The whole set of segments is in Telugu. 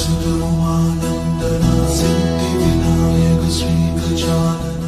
सुगमानन्दना सिद्धिविनायक श्रीगजानन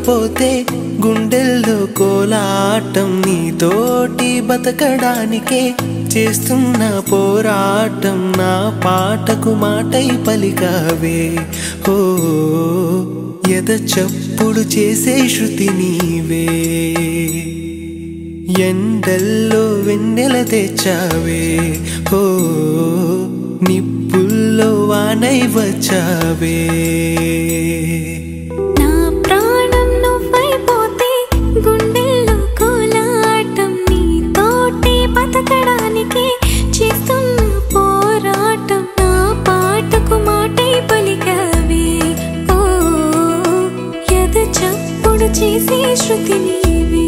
నువ్వైపోతే గుండెల్లో కోలాటం నీతోటి బతకడానికే చేస్తున్న పోరాటం నా పాటకు మాటై పలికావే ఓ ఎద చప్పుడు చేసే శృతి నీవే ఎండల్లో వెన్నెల తెచ్చావే ఓ నిప్పుల్లో వానై వచ్చావే నా ప్రాణం నువ్వైపోతే గుండెల్లో కోలాటం నీతోటి బతకడానికే చేస్తున్న పోరాటం నా పాటకు మాటై పలికావే ఓ ఎద చప్పుడు చేసే శృతి నీవే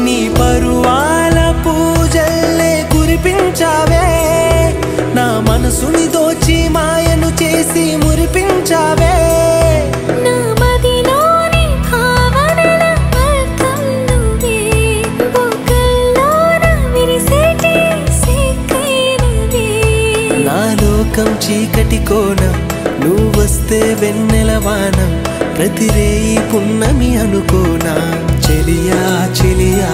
నీ పరువాల పూజల్లే కురిపించావే నా మనసుని దోచి మాయను చేసి మురిపించావే నా మదిలోని భావనల అర్థం నువ్వే బుగ్గల్లోన విరిసేటి సిగ్గైనవే నా లోకం చీకటి కోణం నువ్వొస్తే వెన్నెల వానం ప్రతి రేయి పున్నమి అనుకోనా చెలియా చెలియా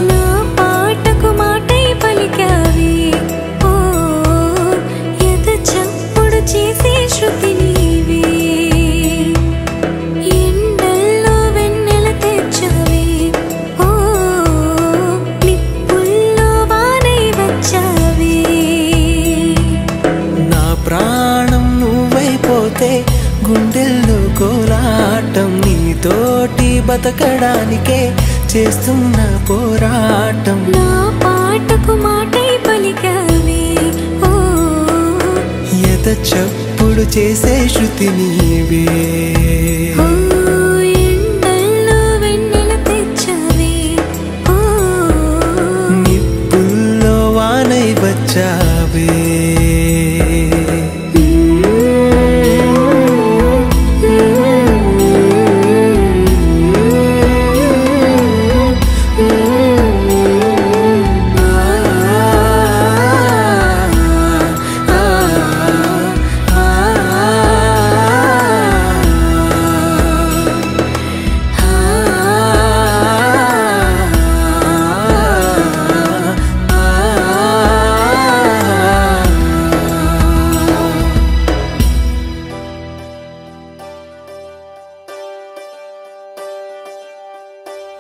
నా పాటకు మాటై పలికావే ఓ ఎద చప్పుడు చేసే శృతి నీవే ఎండల్లో వెన్నెల తెచ్చావే ఓ నిప్పుల్లో వానై వచ్చావే నా ప్రాణం నువ్వైపోతే గుండెల్లో కోలాటం నీతోటి బతకడానికే చేస్తున్న పోరాటం నా పాటకు మాటై పలికావే ఓ ఎద చప్పుడు చేసే శృతి నీవే ఓ ఎండల్లో వెన్నెల తెచ్చావే ఓ నిప్పుల్లో వానై వచ్చావే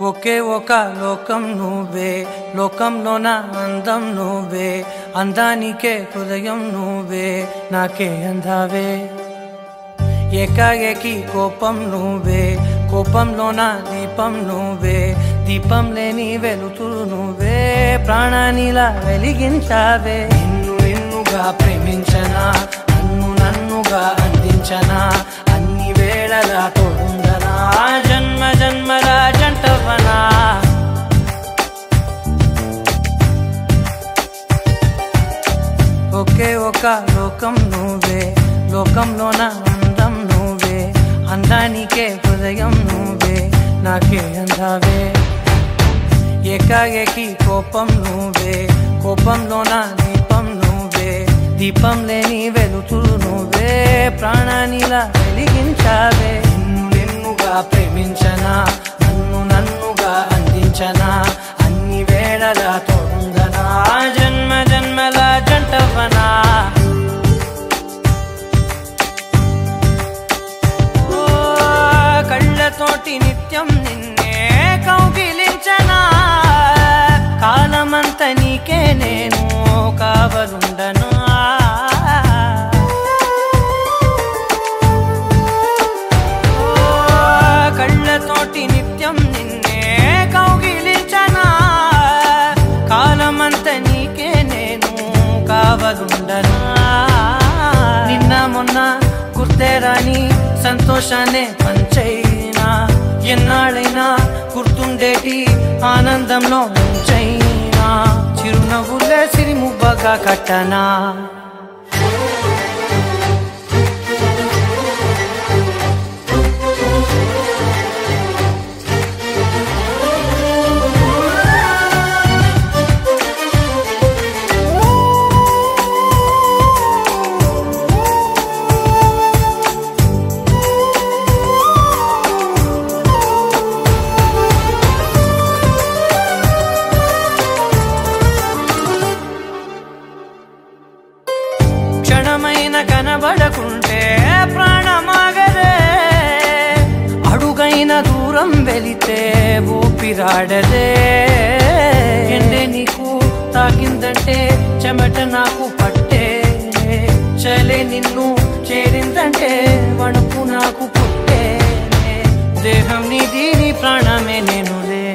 ఒకే ఒక లోకం నువ్వే లోకంలోన అందం నువ్వే అందానికే హృదయం నువ్వే నాకే అందావే ఏకాఏకి కోపం నువ్వే కోపంలోన దీపం నువ్వే దీపం లేని వెలుతురు నువ్వే ప్రాణానిలా వెలిగించావే నిన్నుగా ప్రేమించనా నన్నుగా అందించనా అన్ని వేళలా తోడుందనా జన్మ జన్మల జంటవనా ఒకే ఒక లోకం నువ్వే లోకంలోన అందం నువ్వే అందానికే హృదయం నువ్వే నాకే అందావే ఏకాఏకి కోపం నువ్వే కోపంలోన దీపం నువ్వే దీపం లేని వెలుతురు నువ్వే ప్రాణానిలా వెలిగించావే నిన్నుగా ప్రేమించనా నన్నుగా అందించనా అన్ని వేళలా తోడుందనా జన్మ జన్మల జంటవనా కళ్ళతోటి నిత్యం నిన్నే కౌగిలించనా కాలమంత నీకే నేను కావలుండనా సంతోషాన్ని పంచైనా ఎన్నాళ్ళైనా గుర్తుండేటి ఆనందంలో ఉంచైనా చిరునవ్వులే సిరిముబ్బగా కట్టనా క్షణమైన కనబడకుంటే ప్రాణమాగదే అడుగైన దూరం వెళితే ఊపిరాడదే ఎండే నీకు తాకిందంటే చెమట నాకు పట్టే చలే నిన్ను చేరిందంటే వణుకు నాకు పుట్టే దేహం నీది నీ ప్రాణమే నేనులే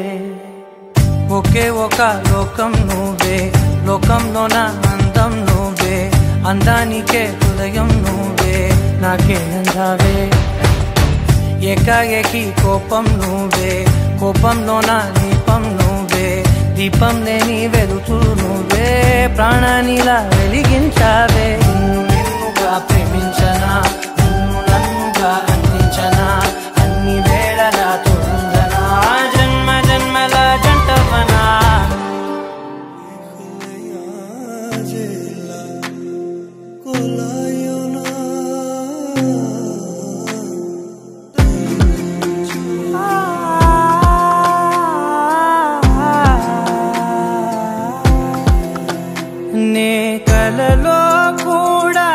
ఒకే ఒక లోకం నువ్వే లోకంలోన అందం నువ్వే అందానికే హృదయం నువ్వే నాకే అందావే ఏకాఏకి కోపం నువ్వే కోపంలోన దీపం నువ్వే దీపం లేని వెలుతూ నువ్వే ప్రాణానిలా వెలిగించావే నిన్నుగా ప్రేమించనా నిన్ను నన్నుగా అందించనా అన్ని వేళలా తోడుందనా జన్మ జన్మల జంటవనా నే కలలో కూడా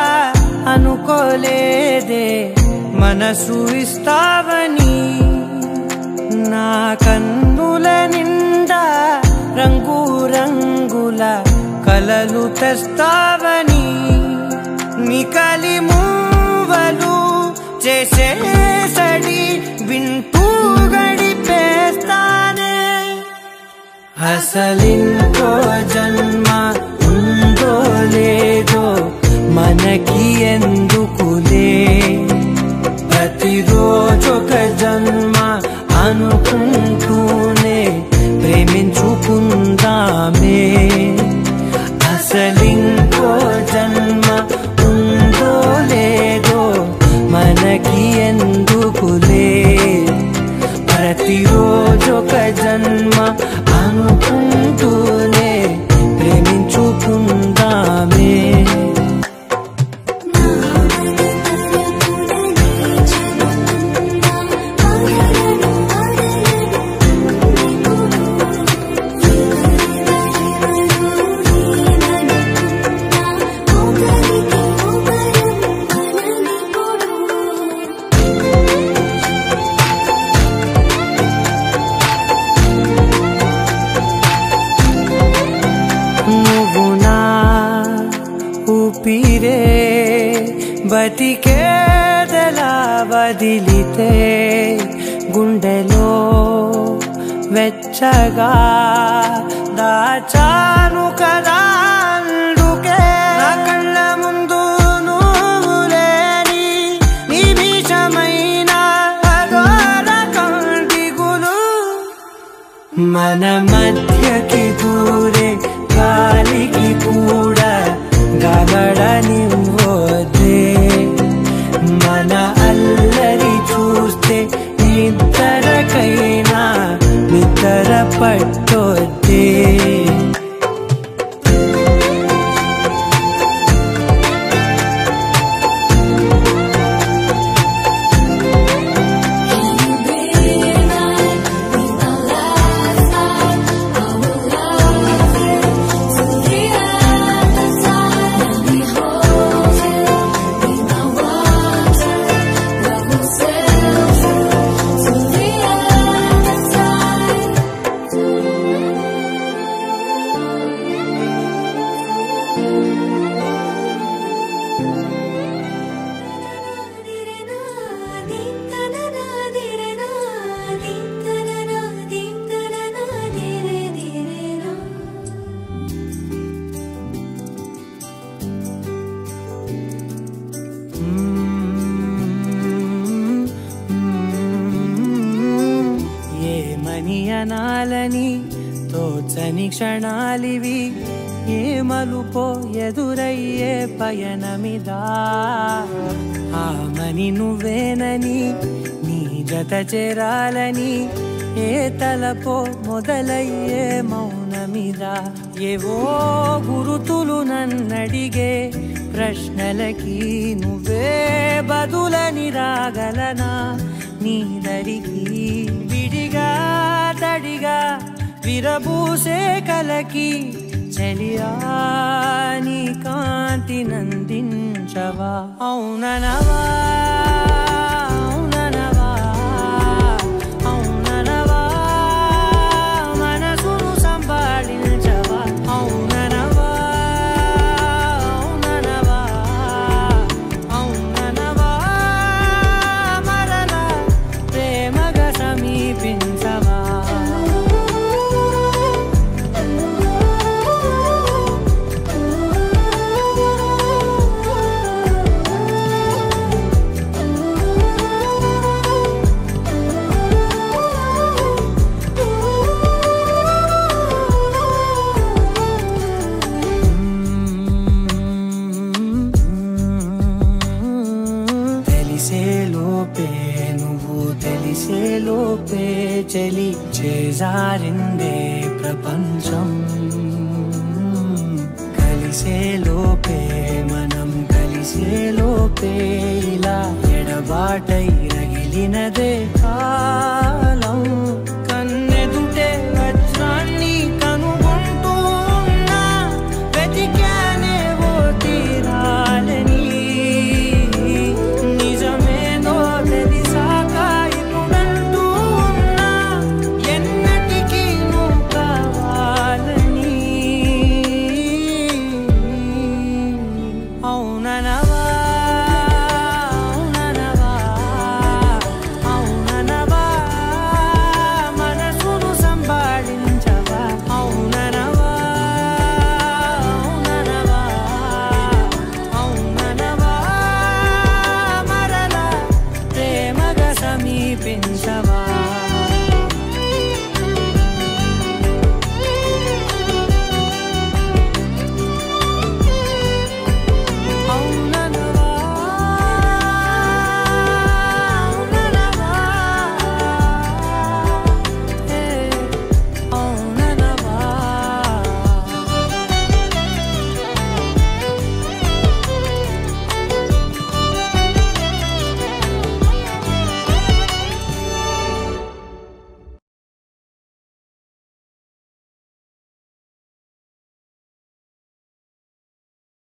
అనుకోలేదే మనసు ఇస్తావని నా కన్నుల నిండా రంగు రంగుల కలలు తెస్తావని నికలి మూవలు చేసేసడి వింటూ గడిపేస్తానే అసలింకో జన్మ ఉందో లేదో మనకి ఎందుకులే ప్రతిరోజొక జన్మ అనుకుంటూనే ప్రేమించుకుందామే అసలింకో జన్మ ఉందో లేదో మనకి ఎందుకులే ప్రతిరోజొక జన్మ అనుకుంటూనే ప్రేమించుకుందామే ఊపిరే బతికేదలా వదిలితే గుండెలో వెచ్చగా దాచాను కదా అందుకే నా కళ్ళ ముందు నువ్వు లేని నిమిషమైన అఘోర కంటిగులు మన మధ్యకి దూరే గాలికి కూడా గగడనివ్వదే మన అల్లరి చూస్తే నిద్రకైనా నిద్ర పట్టొద్దే అని అనాలని తోచని క్షణాలివి ఏ మలుపో ఎదురయ్యే పయనమిదా ఆమని నువ్వేనని నీ జత చేరాలని ఏ తలపో మొదలయ్యే మౌనమిదా ఏవో గురుతులు నన్నడిగే ప్రశ్నలకి నువ్వే బదులని రాగలనా నీ దరికి విడిగా తడిగా విరబూసే కలకి చలియా నీ కాంతి నందించవా అవుననవా అవుననవా అవుననవా మనసును సంభాళించవా అవుననవా అవుననవా అవుననవా మరలా ప్రేమగా సమీపించవా తెలిసేలోపే చలి చేజారిందే ప్రపంచం కలిసేలోపే మనం కలిసేలోపే ఇలా ఎడబాటై రగిలినదే కాలం కన్నెదుటే వజ్రాన్ని కనుగొంటూ ఉన్నా వెతికానే ఓ తీరాలని నిజమేనో తెలిసాక ఇప్పుడంటూ ఉన్నా ఎన్నటికీ నువ్వు కావాలని అవుననవా అవుననవా అవుననవా మనసును సంభాళించవా అవుననవా అవుననవా అవుననవా మరలా ప్రేమగా సమీపించవా